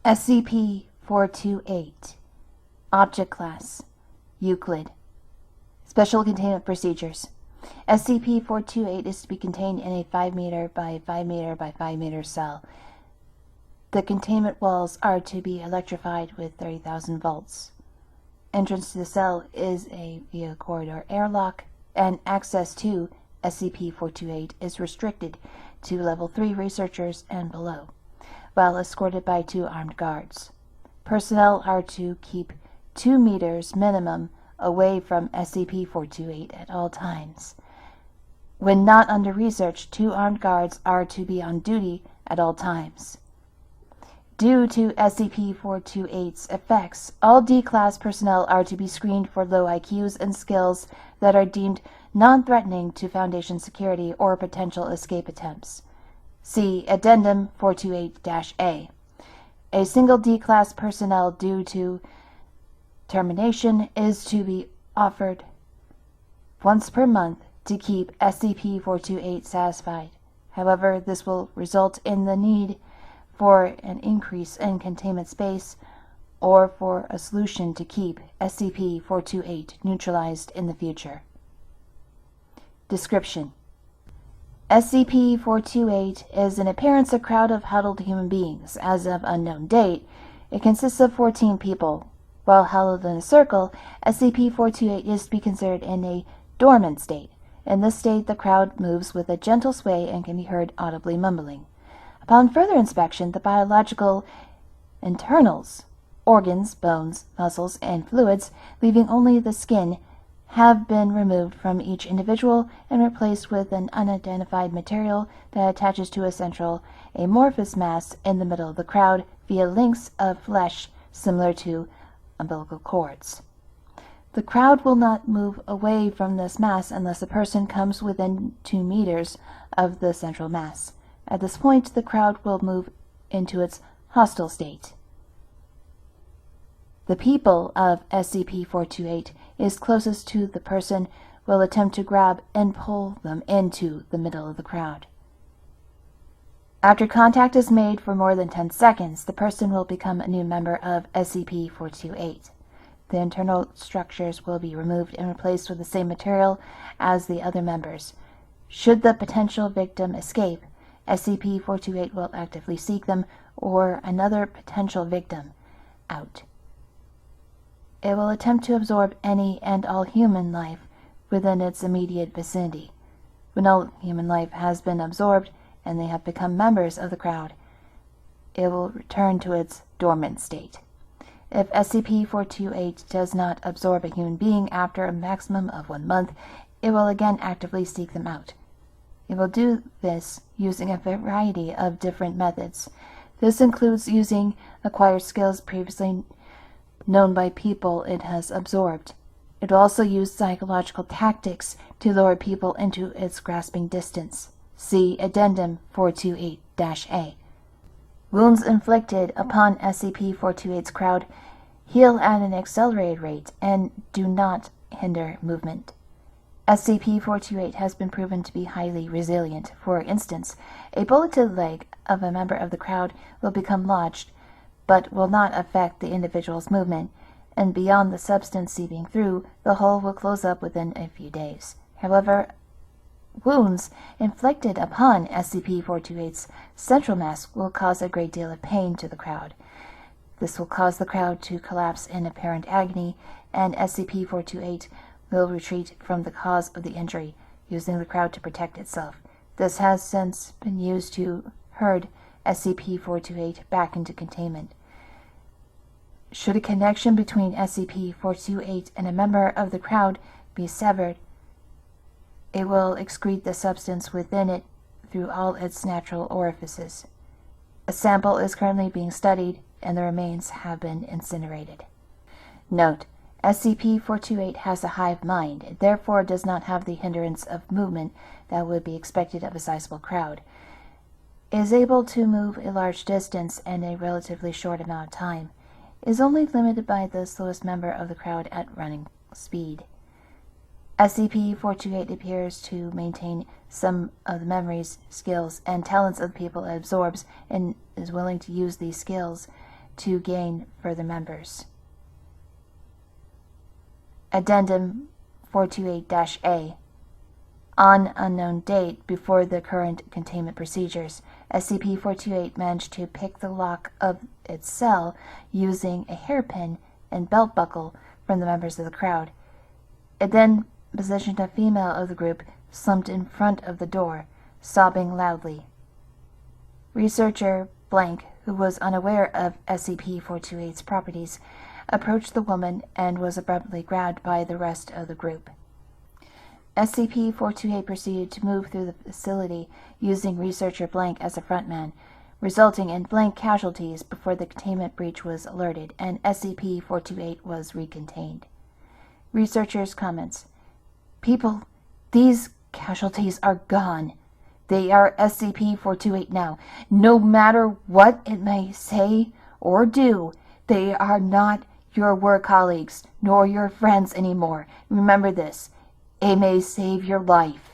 SCP-428 Object Class Euclid Special Containment Procedures SCP-428 is to be contained in a 5 meter by 5 meter by 5 meter cell. The containment walls are to be electrified with 30,000 volts. Entrance to the cell is via corridor airlock, and access to SCP-428 is restricted to Level 3 researchers and below, while escorted by 2 armed guards. Personnel are to keep 2 meters minimum away from SCP-428 at all times. When not under research, 2 armed guards are to be on duty at all times. Due to SCP-428's effects, all D-Class personnel are to be screened for low IQs and skills that are deemed non-threatening to Foundation security or potential escape attempts. See Addendum 428-A. A single D-Class personnel due to termination is to be offered once per month to keep SCP-428 satisfied. However, this will result in the need for an increase in containment space or for a solution to keep SCP-428 neutralized in the future. Description: SCP-428 is in appearance a crowd of huddled human beings. As of unknown date, it consists of 14 people. While huddled in a circle, SCP-428 is to be considered in a dormant state. In this state, the crowd moves with a gentle sway and can be heard audibly mumbling. Upon further inspection, the biological internals, organs, bones, muscles, and fluids, leaving only the skin, have been removed from each individual and replaced with an unidentified material that attaches to a central amorphous mass in the middle of the crowd via links of flesh similar to umbilical cords. The crowd will not move away from this mass unless a person comes within 2 meters of the central mass. At this point, the crowd will move into its hostile state. The people of SCP-428 is closest to the person will attempt to grab and pull them into the middle of the crowd. After contact is made for more than 10 seconds, the person will become a new member of SCP-428. The internal structures will be removed and replaced with the same material as the other members. Should the potential victim escape, SCP-428 will actively seek them or another potential victim out. It will attempt to absorb any and all human life within its immediate vicinity. When all human life has been absorbed and they have become members of the crowd, it will return to its dormant state. If SCP-428 does not absorb a human being after a maximum of 1 month, it will again actively seek them out. It will do this using a variety of different methods. This includes using acquired skills previously known by people it has absorbed. It will also use psychological tactics to lure people into its grasping distance. See Addendum 428-A. Wounds inflicted upon SCP-428's crowd heal at an accelerated rate and do not hinder movement. SCP-428 has been proven to be highly resilient. For instance, a bullet to the leg of a member of the crowd will become lodged, but will not affect the individual's movement, and beyond the substance seeping through, the hole will close up within a few days. However, wounds inflicted upon SCP-428's central mass will cause a great deal of pain to the crowd. This will cause the crowd to collapse in apparent agony, and SCP-428 will retreat from the cause of the injury, using the crowd to protect itself. This has since been used to herd SCP-428 back into containment. Should a connection between SCP-428 and a member of the crowd be severed, it will excrete the substance within it through all its natural orifices. A sample is currently being studied, and the remains have been incinerated. Note: SCP-428 has a hive mind, and therefore does not have the hindrance of movement that would be expected of a sizable crowd. It is able to move a large distance in a relatively short amount of time. It is only limited by the slowest member of the crowd at running speed. SCP-428 appears to maintain some of the memories, skills, and talents of the people it absorbs, and is willing to use these skills to gain further members. Addendum 428-A. On unknown date before the current containment procedures, SCP-428 managed to pick the lock of its cell using a hairpin and belt buckle from the members of the crowd. It then positioned a female of the group slumped in front of the door, sobbing loudly. Researcher Blank, who was unaware of SCP-428's properties, approached the woman and was abruptly grabbed by the rest of the group. SCP-428 proceeded to move through the facility using Researcher Blank as a frontman, resulting in Blank casualties before the containment breach was alerted and SCP-428 was recontained. Researchers' comments. People, these casualties are gone. They are SCP-428 now. No matter what it may say or do, they are not your work colleagues nor your friends anymore. Remember this. It may save your life.